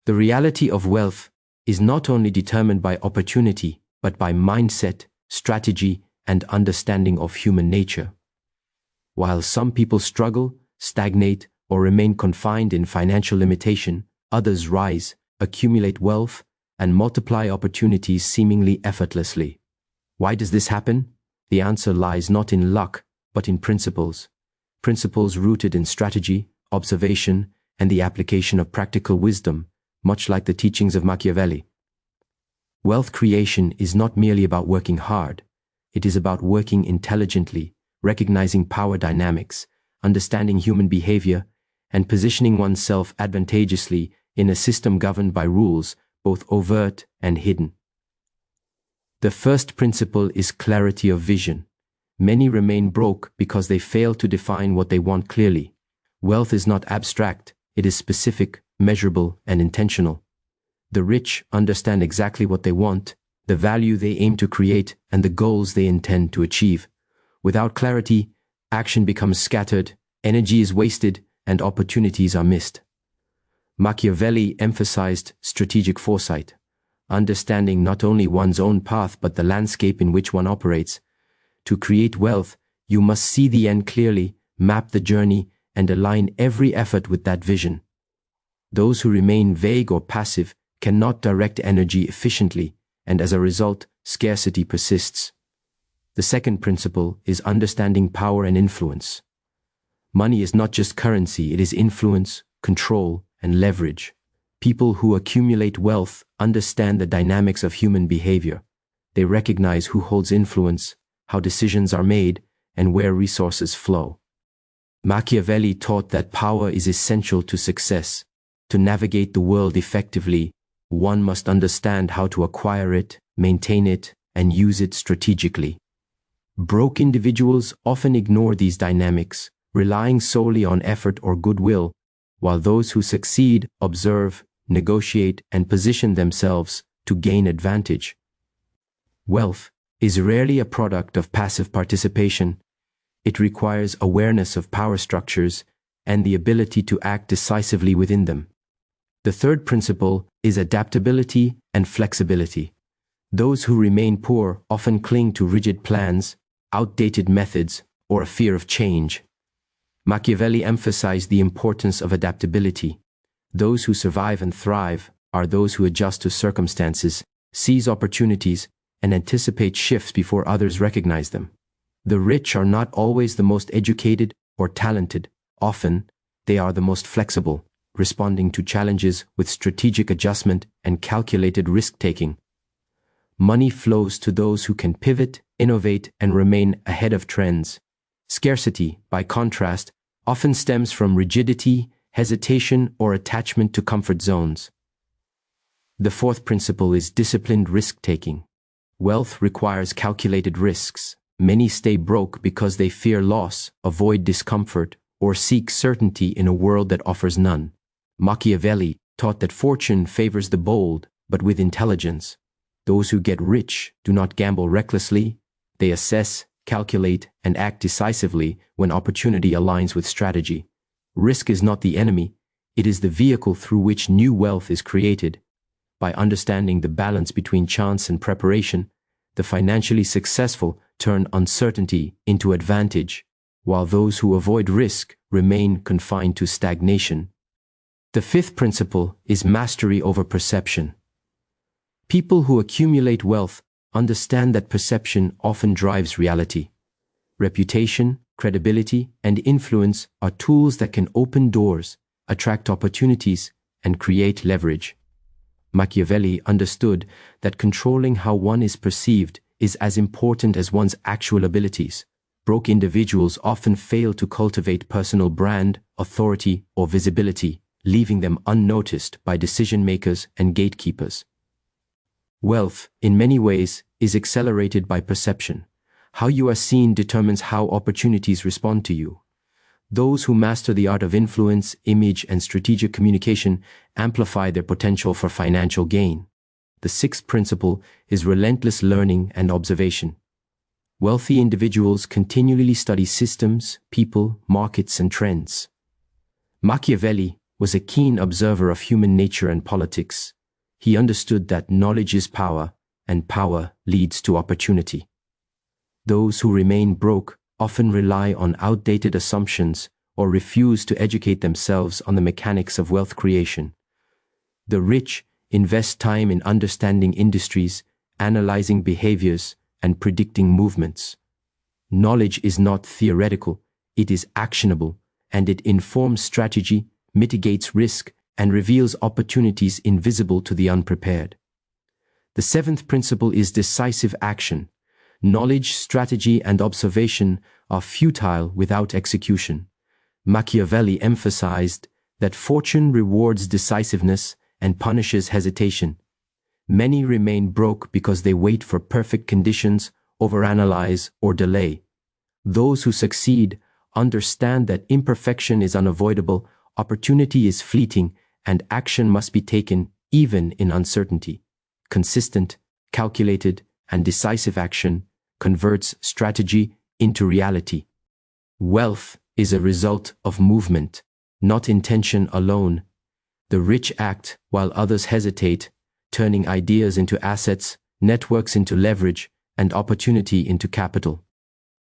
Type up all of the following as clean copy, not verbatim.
The reality of wealth is not only determined by opportunity, but by mindset, strategy, and understanding of human nature. While some people struggle, stagnate, or remain confined in financial limitation, others rise, accumulate wealth, and multiply opportunities seemingly effortlessly. Why does this happen? The answer lies not in luck, but in principles. Principles rooted in strategy, observation, and the application of practical wisdom, much like the teachings of Machiavelli. Wealth creation is not merely about working hard. It is about working intelligently, recognizing power dynamics, understanding human behavior, and positioning oneself advantageously in a system governed by rules, both overt and hidden. The first principle is clarity of vision. Many remain broke because they fail to define what they want clearly. Wealth is not abstract, it is specific, measurable, and intentional. The rich understand exactly what they want, the value they aim to create, and the goals they intend to achieve. Without clarity, action becomes scattered, energy is wasted, and opportunities are missed. Machiavelli emphasized strategic foresight, understanding not only one's own path but the landscape in which one operates. To create wealth, you must see the end clearly, map the journey, and align every effort with that vision. Those who remain vague or passive cannot direct energy efficiently, and as a result, scarcity persists. The second principle is understanding power and influence. Money is not just currency, it is influence, control, and leverage. People who accumulate wealth understand the dynamics of human behavior. They recognize who holds influence, how decisions are made, and where resources flow. Machiavelli taught that power is essential to success. To navigate the world effectively, one must understand how to acquire it, maintain it, and use it strategically. Broke individuals often ignore these dynamics, relying solely on effort or goodwill, while those who succeed observe, negotiate, and position themselves to gain advantage. Wealth is rarely a product of passive participation. It requires awareness of power structures and the ability to act decisively within them. The third principle is adaptability and flexibility. Those who remain poor often cling to rigid plans, outdated methods, or a fear of change. Machiavelli emphasized the importance of adaptability. Those who survive and thrive are those who adjust to circumstances, seize opportunities, and anticipate shifts before others recognize them. The rich are not always the most educated or talented. Often, they are the most flexible, responding to challenges with strategic adjustment and calculated risk-taking. Money flows to those who can pivot, innovate, and remain ahead of trends. Scarcity, by contrast, often stems from rigidity, hesitation, or attachment to comfort zones. The fourth principle is disciplined risk-taking. Wealth requires calculated risks. Many stay broke because they fear loss, avoid discomfort, or seek certainty in a world that offers none. Machiavelli taught that fortune favors the bold, but with intelligence. Those who get rich do not gamble recklessly. They assess, calculate, and act decisively when opportunity aligns with strategy. Risk is not the enemy, it is the vehicle through which new wealth is created. By understanding the balance between chance and preparation, the financially successful turn uncertainty into advantage, while those who avoid risk remain confined to stagnation. The fifth principle is mastery over perception. People who accumulate wealth understand that perception often drives reality. Reputation, credibility, and influence are tools that can open doors, attract opportunities, and create leverage. Machiavelli understood that controlling how one is perceived is as important as one's actual abilities. Broke individuals often fail to cultivate personal brand, authority, or visibility, leaving them unnoticed by decision-makers and gatekeepers. Wealth, in many ways, is accelerated by perception. How you are seen determines how opportunities respond to you. Those who master the art of influence, image, and strategic communication amplify their potential for financial gain. The sixth principle is relentless learning and observation. Wealthy individuals continually study systems, people, markets, and trends. Machiavelli was a keen observer of human nature and politics. He understood that knowledge is power, and power leads to opportunity. Those who remain broke often rely on outdated assumptions or refuse to educate themselves on the mechanics of wealth creation. The rich invest time in understanding industries, analyzing behaviors, and predicting movements. Knowledge is not theoretical, it is actionable, and it informs strategy, mitigates risk, and reveals opportunities invisible to the unprepared. The seventh principle is decisive action. Knowledge, strategy, and observation are futile without execution. Machiavelli emphasized that fortune rewards decisiveness and punishes hesitation. Many remain broke because they wait for perfect conditions, overanalyze, or delay. Those who succeed understand that imperfection is unavoidable, opportunity is fleeting, and action must be taken even in uncertainty. Consistent, calculated, and decisive action converts strategy into reality. Wealth is a result of movement, not intention alone. The rich act while others hesitate, turning ideas into assets, networks into leverage, and opportunity into capital.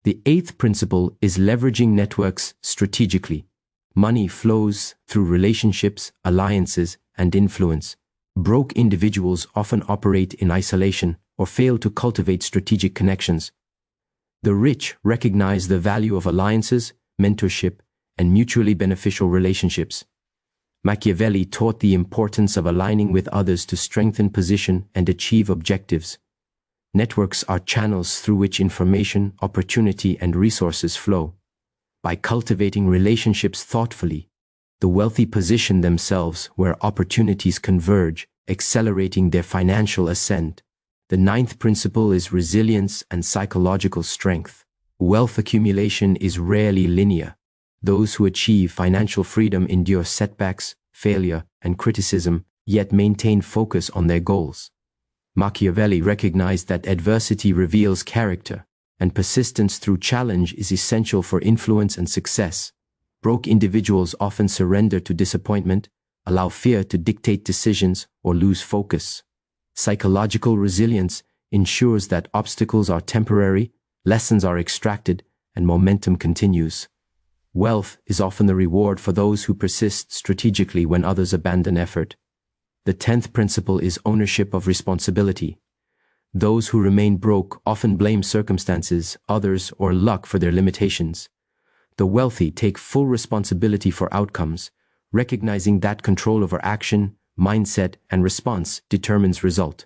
The eighth principle is leveraging networks strategically. Money flows through relationships, alliances, and influence. Broke individuals often operate in isolation or fail to cultivate strategic connections. The rich recognize the value of alliances, mentorship, and mutually beneficial relationships. Machiavelli taught the importance of aligning with others to strengthen position and achieve objectives. Networks are channels through which information, opportunity, and resources flow. By cultivating relationships thoughtfully, the wealthy position themselves where opportunities converge, accelerating their financial ascent. The ninth principle is resilience and psychological strength. Wealth accumulation is rarely linear. Those who achieve financial freedom endure setbacks, failure, and criticism, yet maintain focus on their goals. Machiavelli recognized that adversity reveals character, and persistence through challenge is essential for influence and success. Broke individuals often surrender to disappointment, allow fear to dictate decisions, or lose focus. Psychological resilience ensures that obstacles are temporary, lessons are extracted, and momentum continues. Wealth is often the reward for those who persist strategically when others abandon effort. The 10th principle is ownership of responsibility. Those who remain broke often blame circumstances, others, or luck for their limitations. The wealthy take full responsibility for outcomes, recognizing that control over action, mindset, and response determines result.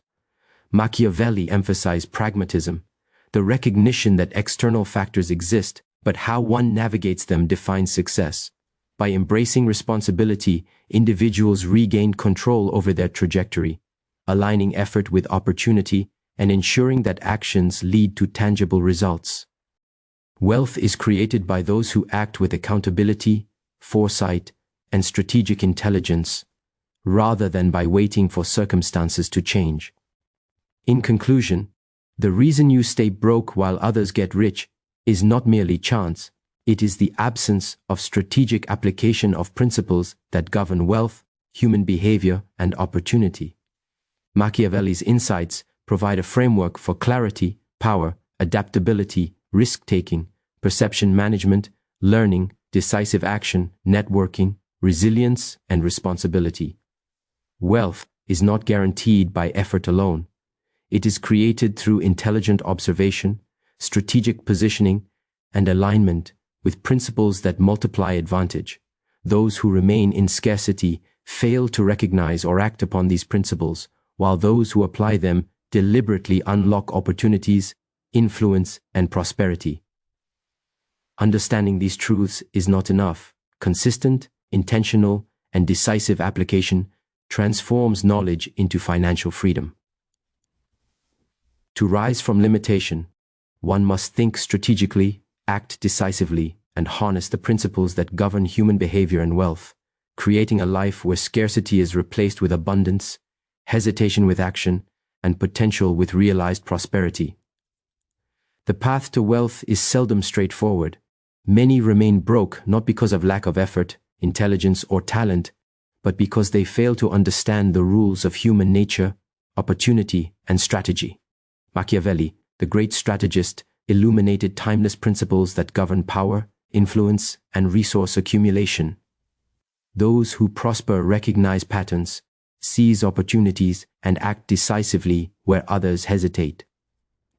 Machiavelli emphasized pragmatism, the recognition that external factors exist, but how one navigates them defines success. By embracing responsibility, individuals regain control over their trajectory, aligning effort with opportunity and ensuring that actions lead to tangible results. Wealth is created by those who act with accountability, foresight, and strategic intelligence, rather than by waiting for circumstances to change. In conclusion, the reason you stay broke while others get rich is not merely chance, it is the absence of strategic application of principles that govern wealth, human behavior, and opportunity. Machiavelli's insights provide a framework for clarity, power, adaptability, risk-taking, perception management, learning, decisive action, networking, resilience, and responsibility. Wealth is not guaranteed by effort alone. It is created through intelligent observation, strategic positioning, and alignment with principles that multiply advantage. Those who remain in scarcity fail to recognize or act upon these principles, while those who apply them deliberately unlock opportunities, influence, and prosperity. Understanding these truths is not enough. Consistent, intentional, and decisive application transforms knowledge into financial freedom. To rise from limitation, one must think strategically, act decisively, and harness the principles that govern human behavior and wealth, creating a life where scarcity is replaced with abundance, hesitation with action, and potential with realized prosperity. The path to wealth is seldom straightforward. Many remain broke not because of lack of effort, intelligence, or talent, but because they fail to understand the rules of human nature, opportunity, and strategy. Machiavelli, the great strategist, illuminated timeless principles that govern power, influence, and resource accumulation. Those who prosper recognize patterns, seize opportunities, and act decisively where others hesitate.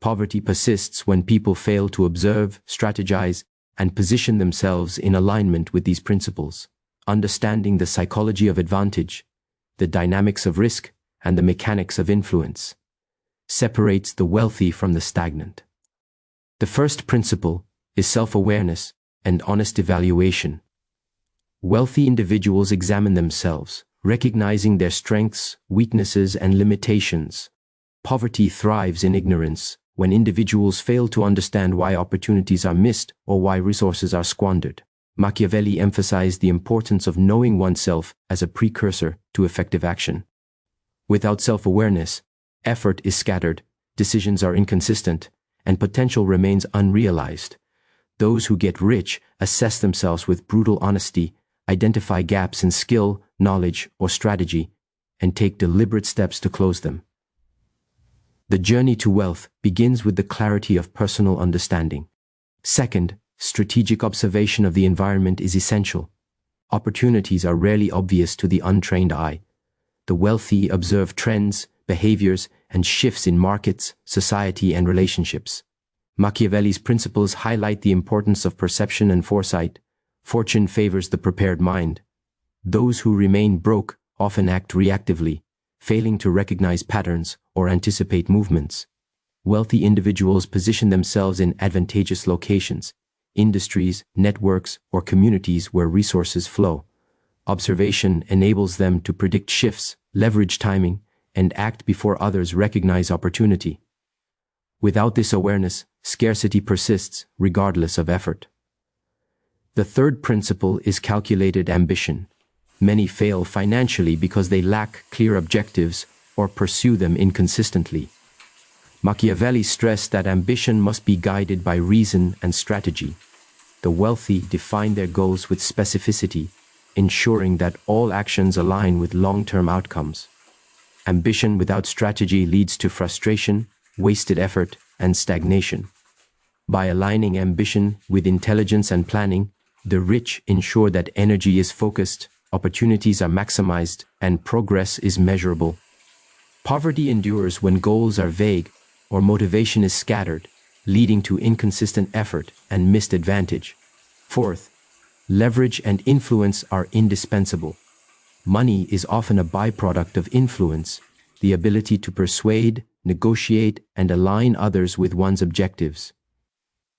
Poverty persists when people fail to observe, strategize, and position themselves in alignment with these principles. Understanding the psychology of advantage, the dynamics of risk, and the mechanics of influence separates the wealthy from the stagnant. The first principle is self-awareness and honest evaluation. Wealthy individuals examine themselves, recognizing their strengths, weaknesses, and limitations. Poverty thrives in ignorance when individuals fail to understand why opportunities are missed or why resources are squandered. Machiavelli emphasized the importance of knowing oneself as a precursor to effective action. Without self-awareness, effort is scattered, decisions are inconsistent, and potential remains unrealized. Those who get rich assess themselves with brutal honesty, identify gaps in skill, knowledge, or strategy, and take deliberate steps to close them. The journey to wealth begins with the clarity of personal understanding. Second, strategic observation of the environment is essential. Opportunities are rarely obvious to the untrained eye. The wealthy observe trends, behaviors, and shifts in markets, society, and relationships. Machiavelli's principles highlight the importance of perception and foresight. Fortune favors the prepared mind. Those who remain broke often act reactively, failing to recognize patterns or anticipate movements. Wealthy individuals position themselves in advantageous locations, industries, networks, or communities where resources flow. Observation enables them to predict shifts, leverage timing, and act before others recognize opportunity. Without this awareness, scarcity persists regardless of effort. The third principle is calculated ambition. Many fail financially because they lack clear objectives or pursue them inconsistently. Machiavelli stressed that ambition must be guided by reason and strategy. The wealthy define their goals with specificity, ensuring that all actions align with long-term outcomes. Ambition without strategy leads to frustration, wasted effort, and stagnation. By aligning ambition with intelligence and planning, the rich ensure that energy is focused, opportunities are maximized, and progress is measurable. Poverty endures when goals are vague or motivation is scattered, leading to inconsistent effort and missed advantage. Fourth, leverage and influence are indispensable. Money is often a byproduct of influence, the ability to persuade, negotiate, and align others with one's objectives.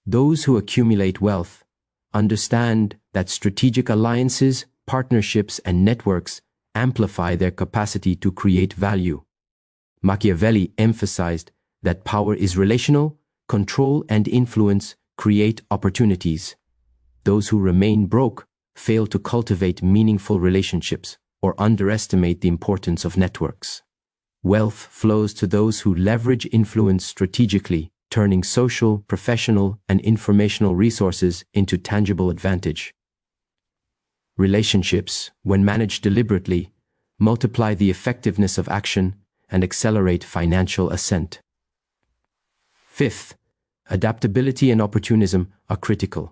Those who accumulate wealth understand that strategic alliances, partnerships, and networks amplify their capacity to create value. Machiavelli emphasized that power is relational, control and influence create opportunities. Those who remain broke fail to cultivate meaningful relationships or underestimate the importance of networks. Wealth flows to those who leverage influence strategically, turning social, professional, and informational resources into tangible advantage. Relationships, when managed deliberately, multiply the effectiveness of action and accelerate financial ascent. Fifth, adaptability and opportunism are critical.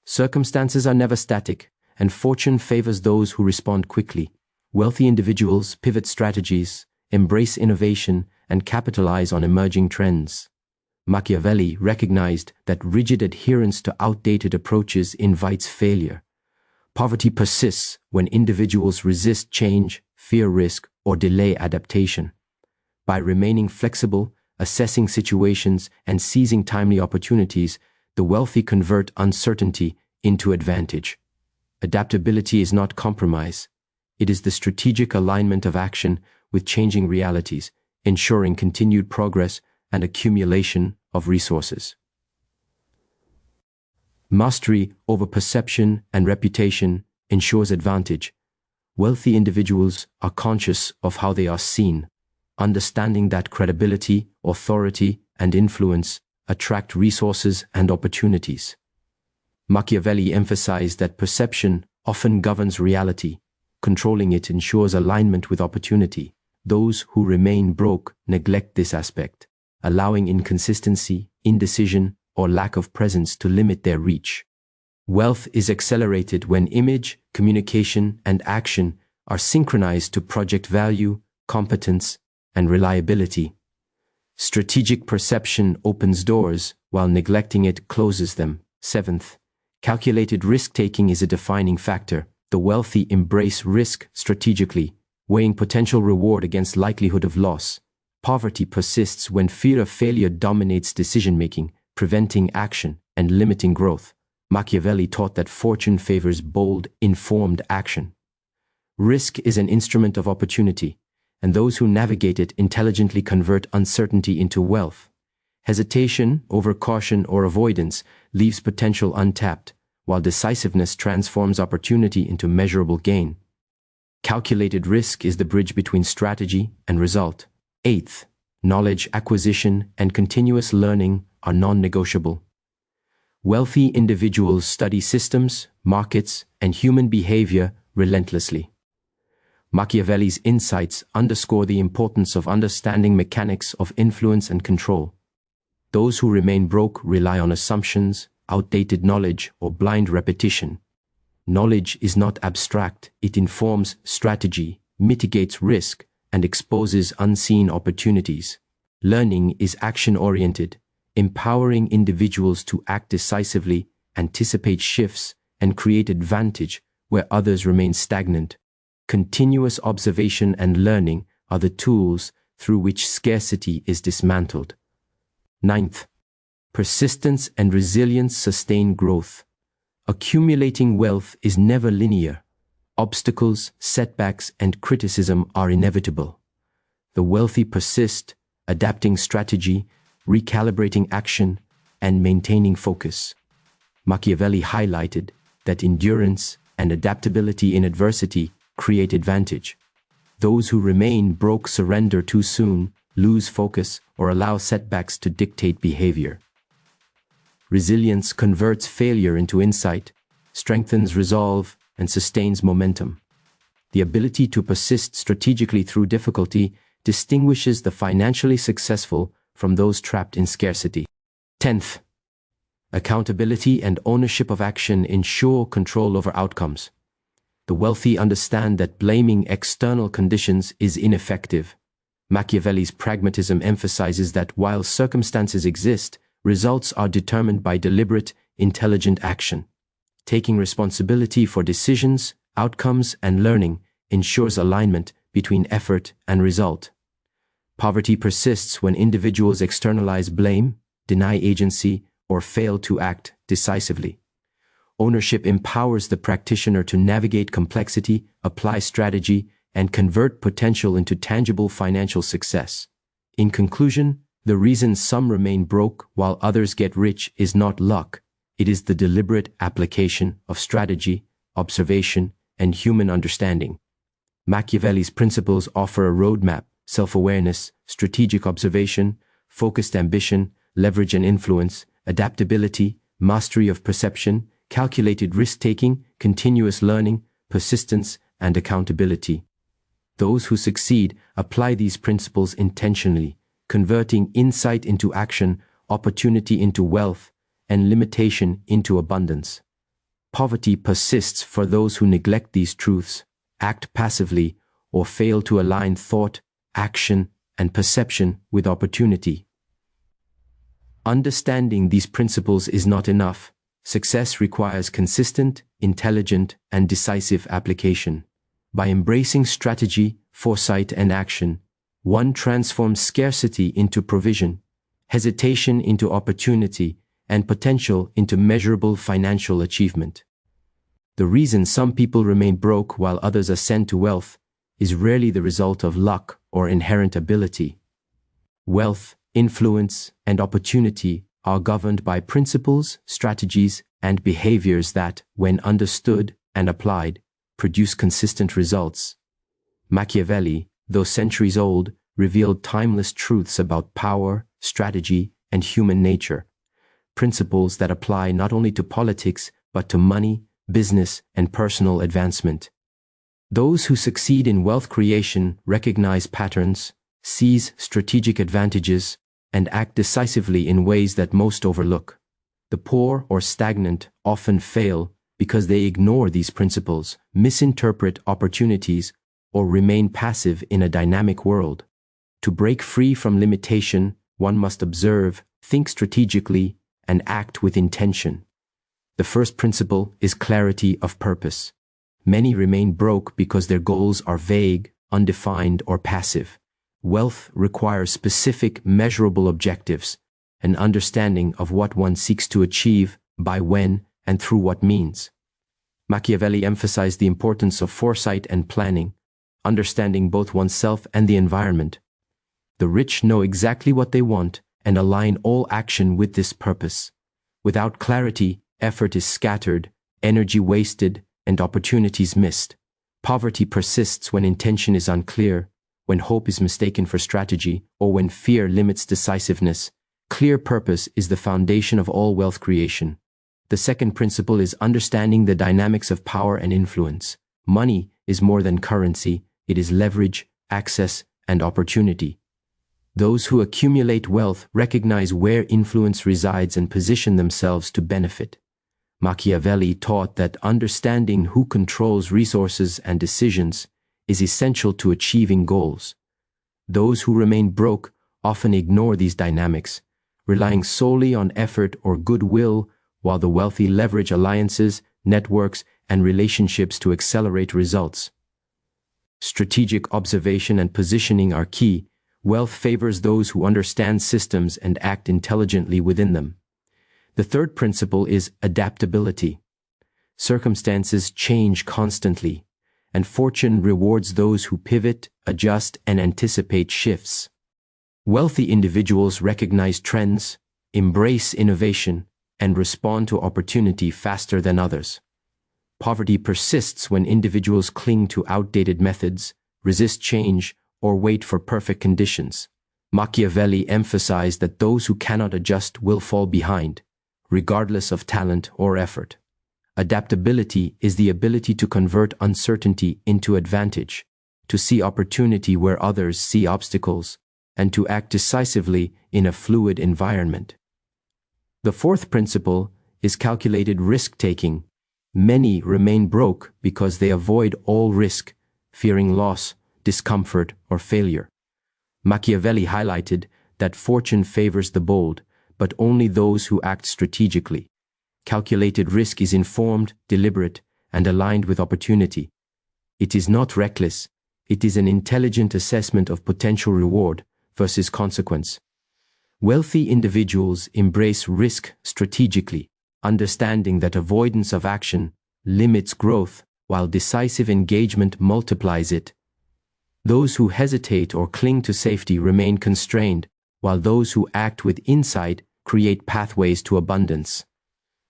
Circumstances are never static, and fortune favors those who respond quickly. Wealthy individuals pivot strategies, embrace innovation, and capitalize on emerging trends. Machiavelli recognized that rigid adherence to outdated approaches invites failure. Poverty persists when individuals resist change, fear risk, or delay adaptation. By remaining flexible, assessing situations, and seizing timely opportunities, the wealthy convert uncertainty into advantage. Adaptability is not compromise. It is the strategic alignment of action with changing realities, ensuring continued progress and accumulation of resources. Mastery over perception and reputation ensures advantage. Wealthy individuals are conscious of how they are seen, understanding that credibility, authority, and influence attract resources and opportunities. Machiavelli emphasized that perception often governs reality. controlling it ensures alignment with opportunity. Those who remain broke neglect this aspect, allowing inconsistency, indecision, or lack of presence to limit their reach. Wealth is accelerated when image, communication, and action are synchronized to project value, competence, and reliability. Strategic perception opens doors, while neglecting it closes them. 7th, calculated risk-taking is a defining factor. The wealthy embrace risk strategically, weighing potential reward against likelihood of loss. Poverty persists when fear of failure dominates decision-making, preventing action and limiting growth. Machiavelli taught that fortune favors bold, informed action. Risk is an instrument of opportunity, and those who navigate it intelligently convert uncertainty into wealth. Hesitation, overcaution, or avoidance leaves potential untapped, while decisiveness transforms opportunity into measurable gain. Calculated risk is the bridge between strategy and result. 8th, knowledge acquisition and continuous learning are non-negotiable. Wealthy individuals study systems, markets, and human behavior relentlessly. Machiavelli's insights underscore the importance of understanding mechanics of influence and control. Those who remain broke rely on assumptions, outdated knowledge, or blind repetition. Knowledge is not abstract, it informs strategy, mitigates risk, and exposes unseen opportunities. Learning is action-oriented, empowering individuals to act decisively, anticipate shifts, and create advantage where others remain stagnant. Continuous observation and learning are the tools through which scarcity is dismantled. 9th, persistence and resilience sustain growth. Accumulating wealth is never linear. Obstacles, setbacks, and criticism are inevitable. The wealthy persist, adapting strategy, recalibrating action, and maintaining focus. Machiavelli highlighted that endurance and adaptability in adversity create advantage. Those who remain broke surrender too soon, lose focus, or allow setbacks to dictate behavior. Resilience converts failure into insight, strengthens resolve, and sustains momentum. The ability to persist strategically through difficulty distinguishes the financially successful from those trapped in scarcity. 10th, accountability and ownership of action ensure control over outcomes. The wealthy understand that blaming external conditions is ineffective. Machiavelli's pragmatism emphasizes that while circumstances exist, results are determined by deliberate, intelligent action. Taking responsibility for decisions, outcomes, and learning ensures alignment between effort and result. Poverty persists when individuals externalize blame, deny agency, or fail to act decisively. Ownership empowers the practitioner to navigate complexity, apply strategy, and convert potential into tangible financial success. In conclusion, the reason some remain broke while others get rich is not luck. It is the deliberate application of strategy, observation, and human understanding. Machiavelli's principles offer a roadmap: self-awareness, strategic observation, focused ambition, leverage and influence, adaptability, mastery of perception, calculated risk-taking, continuous learning, persistence, and accountability. Those who succeed apply these principles intentionally, converting insight into action, opportunity into wealth, and limitation into abundance. Poverty persists for those who neglect these truths, act passively, or fail to align thought, action, and perception with opportunity. Understanding these principles is not enough. Success requires consistent, intelligent, and decisive application. By embracing strategy, foresight, and action, one transforms scarcity into provision, hesitation into opportunity, and potential into measurable financial achievement. The reason some people remain broke while others ascend to wealth is rarely the result of luck or inherent ability. Wealth, influence, and opportunity are governed by principles, strategies, and behaviors that, when understood and applied, produce consistent results. Machiavelli, though centuries old, revealed timeless truths about power, strategy, and human nature, principles that apply not only to politics but to money, business, and personal advancement. Those who succeed in wealth creation recognize patterns, seize strategic advantages, and act decisively in ways that most overlook. The poor or stagnant often fail because they ignore these principles, misinterpret opportunities, or remain passive in a dynamic world. To break free from limitation, one must observe, think strategically, and act with intention. The first principle is clarity of purpose. Many remain broke because their goals are vague, undefined, or passive. Wealth requires specific, measurable objectives, an understanding of what one seeks to achieve, by when, and through what means. Machiavelli emphasized the importance of foresight and planning, understanding both oneself and the environment. The rich know exactly what they want and align all action with this purpose. Without clarity, effort is scattered, energy wasted, and opportunities missed. Poverty persists when intention is unclear, when hope is mistaken for strategy, or when fear limits decisiveness. Clear purpose is the foundation of all wealth creation. The second principle is understanding the dynamics of power and influence. Money is more than currency, it is leverage, access, and opportunity. Those who accumulate wealth recognize where influence resides and position themselves to benefit. Machiavelli taught that understanding who controls resources and decisions is essential to achieving goals. Those who remain broke often ignore these dynamics, relying solely on effort or goodwill, while the wealthy leverage alliances, networks, and relationships to accelerate results. Strategic observation and positioning are key. Wealth favors those who understand systems and act intelligently within them. The third principle is adaptability. Circumstances change constantly, and fortune rewards those who pivot, adjust, and anticipate shifts. Wealthy individuals recognize trends, embrace innovation, and respond to opportunity faster than others. Poverty persists when individuals cling to outdated methods, resist change, or wait for perfect conditions. Machiavelli emphasized that those who cannot adjust will fall behind, regardless of talent or effort. Adaptability is the ability to convert uncertainty into advantage, to see opportunity where others see obstacles, and to act decisively in a fluid environment. The fourth principle is calculated risk-taking. Many remain broke because they avoid all risk, fearing loss, discomfort, or failure. Machiavelli highlighted that fortune favors the bold, but only those who act strategically. Calculated risk is informed, deliberate, and aligned with opportunity. It is not reckless, it is an intelligent assessment of potential reward versus consequence. Wealthy individuals embrace risk strategically, understanding that avoidance of action limits growth while decisive engagement multiplies it. Those who hesitate or cling to safety remain constrained, while those who act with insight create pathways to abundance.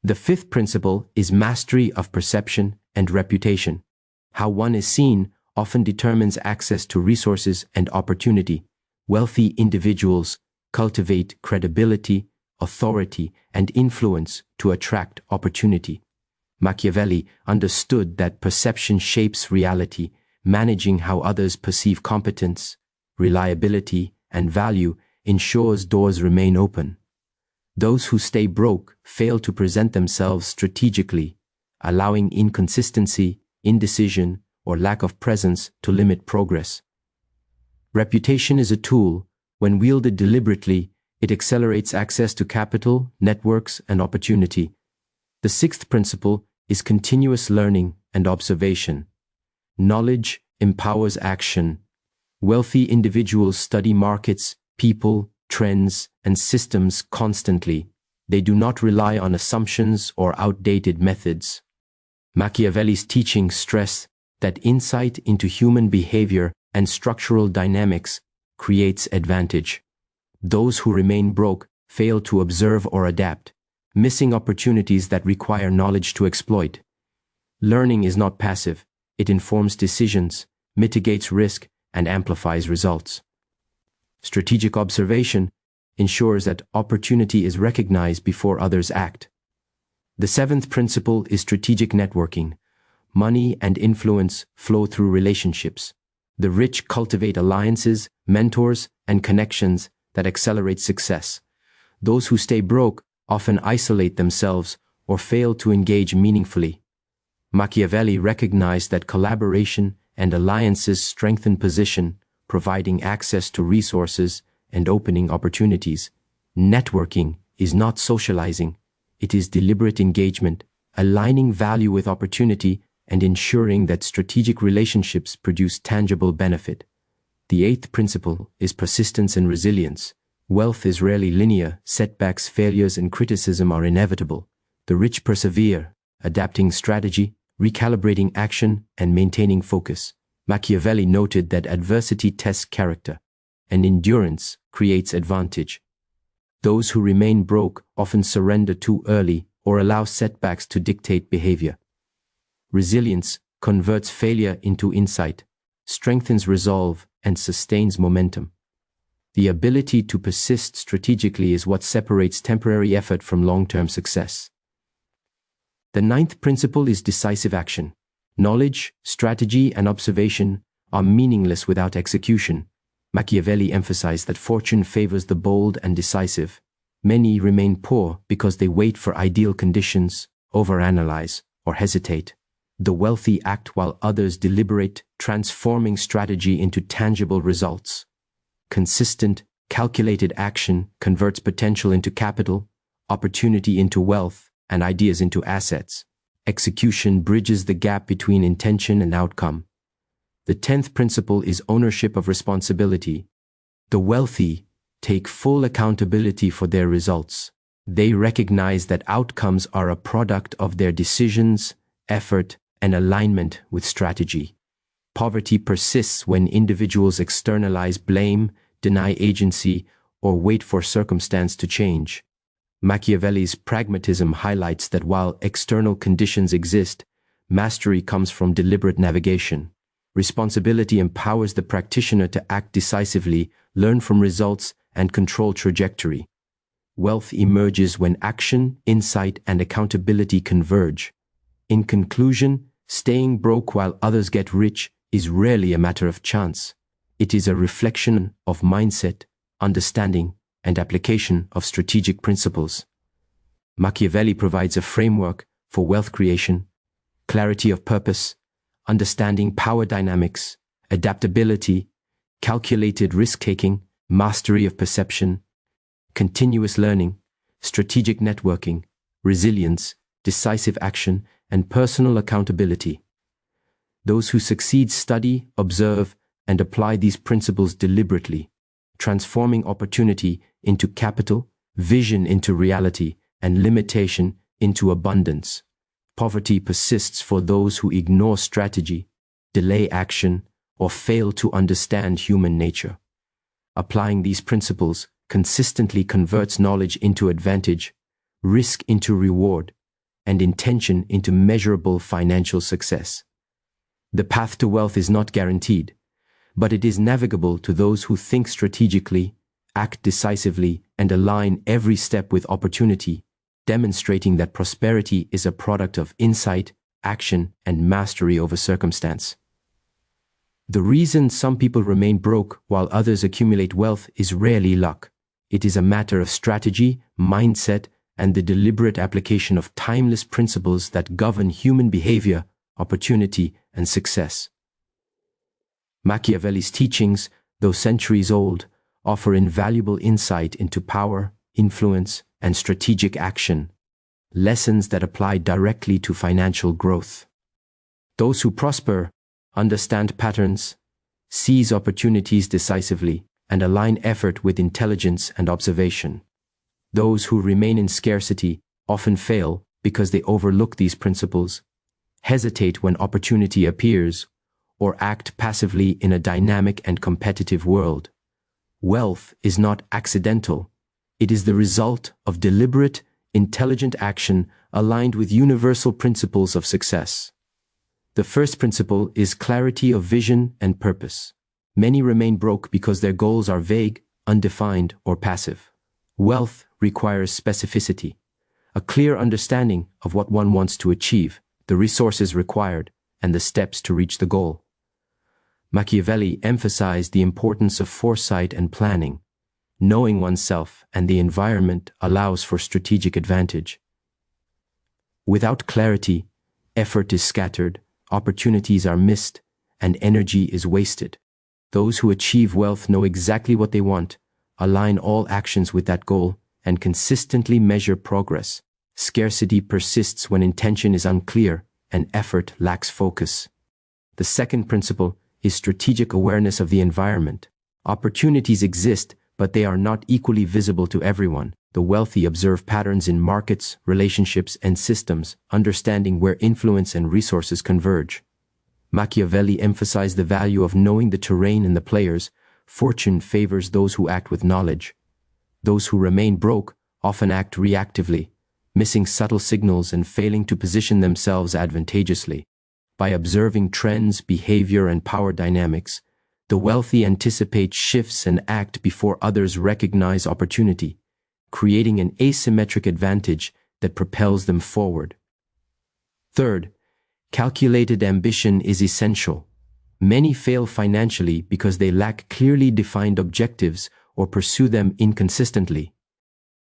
The fifth principle is mastery of perception and reputation. How one is seen often determines access to resources and opportunity. Wealthy individuals cultivate credibility, authority, and influence to attract opportunity. Machiavelli understood that perception shapes reality, managing how others perceive competence, reliability, and value ensures doors remain open. Those who stay broke fail to present themselves strategically, allowing inconsistency, indecision, or lack of presence to limit progress. Reputation is a tool. When wielded deliberately, it accelerates access to capital, networks, and opportunity. The sixth principle is continuous learning and observation. Knowledge empowers action. Wealthy individuals study markets, people, trends, and systems constantly. They do not rely on assumptions or outdated methods. Machiavelli's teachings stress that insight into human behavior and structural dynamics creates advantage. Those who remain broke fail to observe or adapt, missing opportunities that require knowledge to exploit. Learning is not passive. It informs decisions, mitigates risk, and amplifies results. Strategic observation ensures that opportunity is recognized before others act. The seventh principle is strategic networking. money, and influence flow through relationships. The rich cultivate alliances, mentors, and connections that accelerate success. Those who stay broke often isolate themselves or fail to engage meaningfully. Machiavelli recognized that collaboration and alliances strengthen position, providing access to resources and opening opportunities. Networking is not socializing, it is deliberate engagement, aligning value with opportunity and ensuring that strategic relationships produce tangible benefit. The eighth principle is persistence and resilience. Wealth is rarely linear, setbacks, failures, and criticism are inevitable. The rich persevere, adapting strategy, recalibrating action, and maintaining focus. Machiavelli noted that adversity tests character, and endurance creates advantage. Those who remain broke often surrender too early or allow setbacks to dictate behavior. Resilience converts failure into insight, strengthens resolve, and sustains momentum. The ability to persist strategically is what separates temporary effort from long-term success. The ninth principle is decisive action. Knowledge, strategy, and observation are meaningless without execution. Machiavelli emphasized that fortune favors the bold and decisive. Many remain poor because they wait for ideal conditions, overanalyze, or hesitate. The wealthy act while others deliberate, transforming strategy into tangible results. Consistent, calculated action converts potential into capital, opportunity into wealth, and ideas into assets. Execution bridges the gap between intention and outcome. The 10th principle is ownership of responsibility. The wealthy take full accountability for their results. They recognize that outcomes are a product of their decisions, effort, and alignment with strategy. Poverty persists when individuals externalize blame, deny agency, or wait for circumstance to change. Machiavelli's pragmatism highlights that while external conditions exist, mastery comes from deliberate navigation. Responsibility empowers the practitioner to act decisively, learn from results, and control trajectory. Wealth emerges when action, insight, and accountability converge. In conclusion, staying broke while others get rich is rarely a matter of chance. It is a reflection of mindset, understanding, and application of strategic principles. Machiavelli provides a framework for wealth creation, clarity of purpose, understanding power dynamics, adaptability, calculated risk-taking, mastery of perception, continuous learning, strategic networking, resilience, decisive action, and personal accountability. Those who succeed study, observe, and apply these principles deliberately, transforming opportunity into capital, vision into reality, and limitation into abundance. Poverty persists for those who ignore strategy, delay action, or fail to understand human nature. Applying these principles consistently converts knowledge into advantage, risk into reward, and intention into measurable financial success. The path to wealth is not guaranteed, but it is navigable to those who think strategically, act decisively, and align every step with opportunity, demonstrating that prosperity is a product of insight, action, and mastery over circumstance. The reason some people remain broke while others accumulate wealth is rarely luck. It is a matter of strategy, mindset, and the deliberate application of timeless principles that govern human behavior, opportunity, and success. Machiavelli's teachings, though centuries old, offer invaluable insight into power, influence, and strategic action, lessons that apply directly to financial growth. Those who prosper understand patterns, seize opportunities decisively, and align effort with intelligence and observation. Those who remain in scarcity often fail because they overlook these principles, hesitate when opportunity appears, or act passively in a dynamic and competitive world. Wealth is not accidental. It is the result of deliberate, intelligent action aligned with universal principles of success. The first principle is clarity of vision and purpose. Many remain broke because their goals are vague, undefined, or passive. Wealth requires specificity, a clear understanding of what one wants to achieve, the resources required, and the steps to reach the goal. Machiavelli emphasized the importance of foresight and planning. Knowing oneself and the environment allows for strategic advantage. Without clarity, effort is scattered, opportunities are missed, and energy is wasted. Those who achieve wealth know exactly what they want, align all actions with that goal, and consistently measure progress. Scarcity persists when intention is unclear and effort lacks focus. The second principle is strategic awareness of the environment. Opportunities exist, but they are not equally visible to everyone. The wealthy observe patterns in markets, relationships, and systems, understanding where influence and resources converge. Machiavelli emphasized the value of knowing the terrain and the players. Fortune favors those who act with knowledge. Those who remain broke often act reactively, missing subtle signals and failing to position themselves advantageously. By observing trends, behavior, and power dynamics, the wealthy anticipate shifts and act before others recognize opportunity, creating an asymmetric advantage that propels them forward. Third, calculated ambition is essential. Many fail financially because they lack clearly defined objectives or pursue them inconsistently.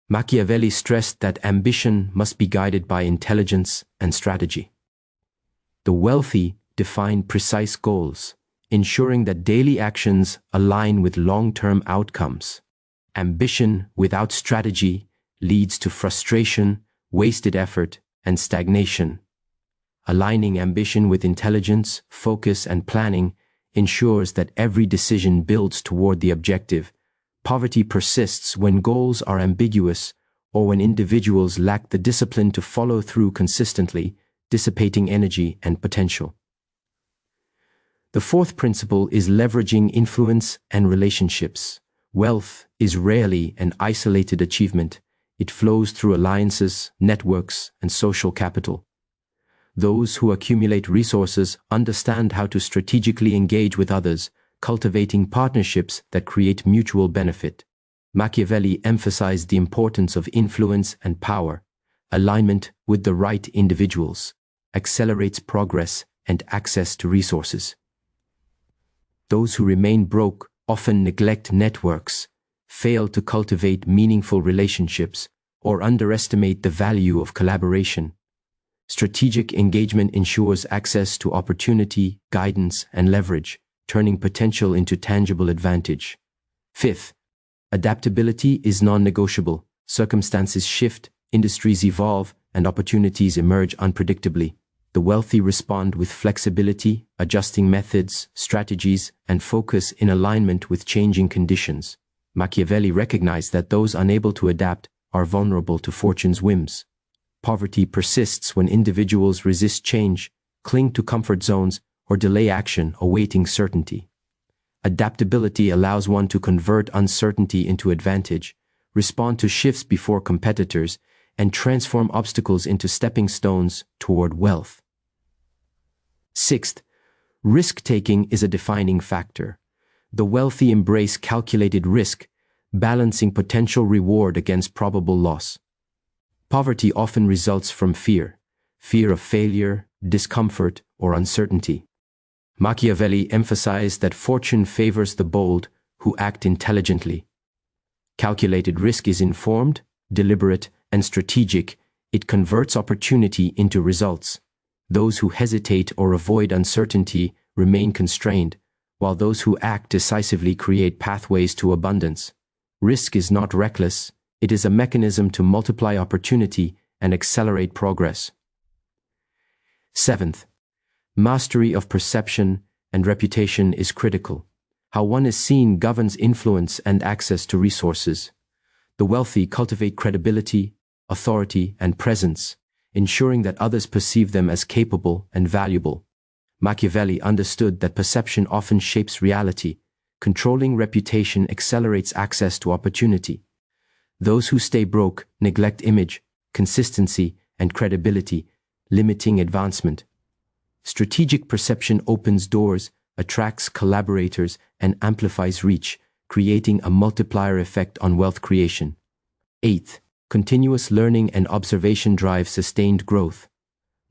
Machiavelli stressed that ambition must be guided by intelligence and strategy. The wealthy define precise goals, ensuring that daily actions align with long-term outcomes. Ambition without strategy leads to frustration, wasted effort, and stagnation. Aligning ambition with intelligence, focus, and planning ensures that every decision builds toward the objective. Poverty persists when goals are ambiguous or when individuals lack the discipline to follow through consistently, dissipating energy and potential. The fourth principle is leveraging influence and relationships. Wealth is rarely an isolated achievement. It flows through alliances, networks, and social capital. Those who accumulate resources understand how to strategically engage with others, cultivating partnerships that create mutual benefit. Machiavelli emphasized the importance of influence and power. Alignment with the right individuals accelerates progress and access to resources. Those who remain broke often neglect networks, fail to cultivate meaningful relationships, or underestimate the value of collaboration. Strategic engagement ensures access to opportunity, guidance, and leverage, turning potential into tangible advantage. Fifth, adaptability is non-negotiable. Circumstances shift, industries evolve, and opportunities emerge unpredictably. The wealthy respond with flexibility, adjusting methods, strategies, and focus in alignment with changing conditions. Machiavelli recognized that those unable to adapt are vulnerable to fortune's whims. Poverty persists when individuals resist change, cling to comfort zones, or delay action, awaiting certainty. Adaptability allows one to convert uncertainty into advantage, respond to shifts before competitors, and transform obstacles into stepping stones toward wealth. Sixth, risk-taking is a defining factor. The wealthy embrace calculated risk, balancing potential reward against probable loss. Poverty often results from fear of failure, discomfort, or uncertainty. Machiavelli emphasized that fortune favors the bold who act intelligently. Calculated risk is informed, deliberate, and strategic. It converts opportunity into results. Those who hesitate or avoid uncertainty remain constrained, while those who act decisively create pathways to abundance. Risk is not reckless. It is a mechanism to multiply opportunity and accelerate progress. Seventh, mastery of perception and reputation is critical. How one is seen governs influence and access to resources. The wealthy cultivate credibility, authority, and presence, ensuring that others perceive them as capable and valuable. Machiavelli understood that perception often shapes reality. Controlling reputation accelerates access to opportunity. Those who stay broke neglect image, consistency, and credibility, limiting advancement. Strategic perception opens doors, attracts collaborators, and amplifies reach, creating a multiplier effect on wealth creation. Eighth, continuous learning and observation drive sustained growth.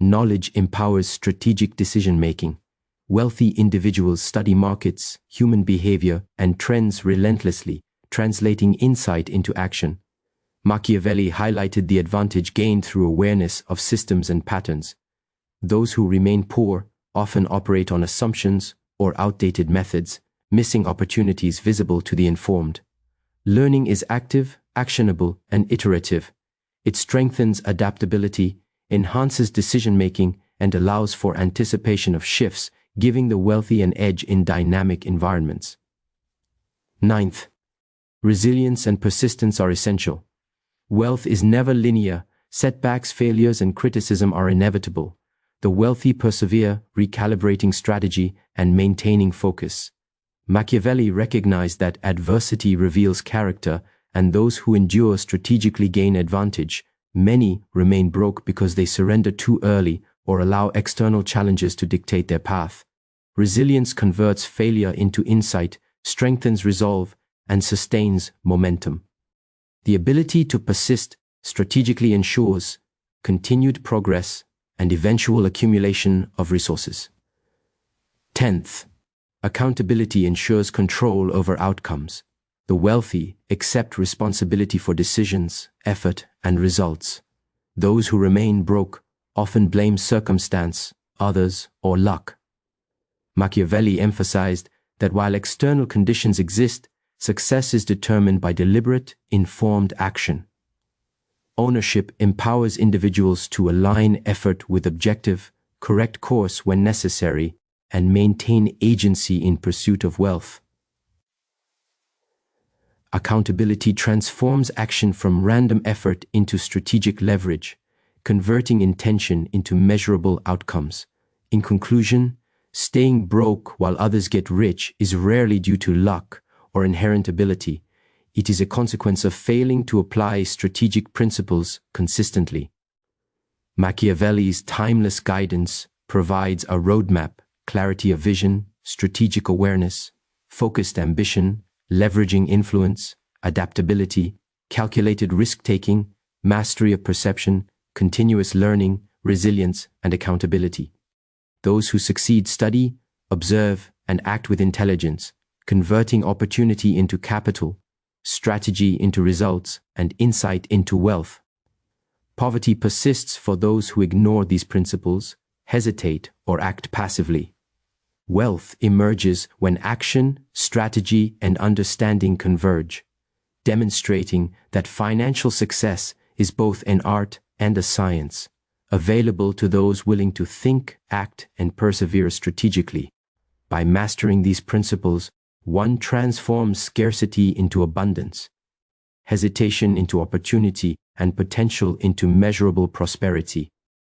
Knowledge empowers strategic decision-making. Wealthy individuals study markets, human behavior, and trends relentlessly, translating insight into action. Machiavelli highlighted the advantage gained through awareness of systems and patterns. Those who remain poor often operate on assumptions or outdated methods, missing opportunities visible to the informed. Learning is active, actionable, and iterative. It strengthens adaptability, enhances decision-making, and allows for anticipation of shifts, giving the wealthy an edge in dynamic environments. Ninth, resilience and persistence are essential. Wealth is never linear. Setbacks, failures, and criticism are inevitable. The wealthy persevere, recalibrating strategy and maintaining focus. Machiavelli recognized that adversity reveals character, and those who endure strategically gain advantage. Many remain broke because they surrender too early or allow external challenges to dictate their path. Resilience converts failure into insight, strengthens resolve, and sustains momentum. The ability to persist strategically ensures continued progress and eventual accumulation of resources. 10th, accountability ensures control over outcomes. The wealthy accept responsibility for decisions, effort, and results. Those who remain broke often blame circumstance, others, or luck. Machiavelli emphasized that while external conditions exist, success is determined by deliberate, informed action. Ownership empowers individuals to align effort with objective, correct course when necessary, and maintain agency in pursuit of wealth. Accountability transforms action from random effort into strategic leverage, converting intention into measurable outcomes. In conclusion, staying broke while others get rich is rarely due to luck or inherent ability. It is a consequence of failing to apply strategic principles consistently. Machiavelli's timeless guidance provides a roadmap: clarity of vision, strategic awareness, focused ambition, leveraging influence, adaptability, calculated risk-taking, mastery of perception, continuous learning, resilience, and accountability. Those who succeed study, observe, and act with intelligence, converting opportunity into capital, strategy into results, and insight into wealth. Poverty persists for those who ignore these principles, hesitate, or act passively. Wealth emerges when action, strategy, and understanding converge, demonstrating that financial success is both an art and a science, available to those willing to think, act, and persevere strategically. By mastering these principles, one transforms scarcity into abundance, hesitation into opportunity, and potential into measurable prosperity.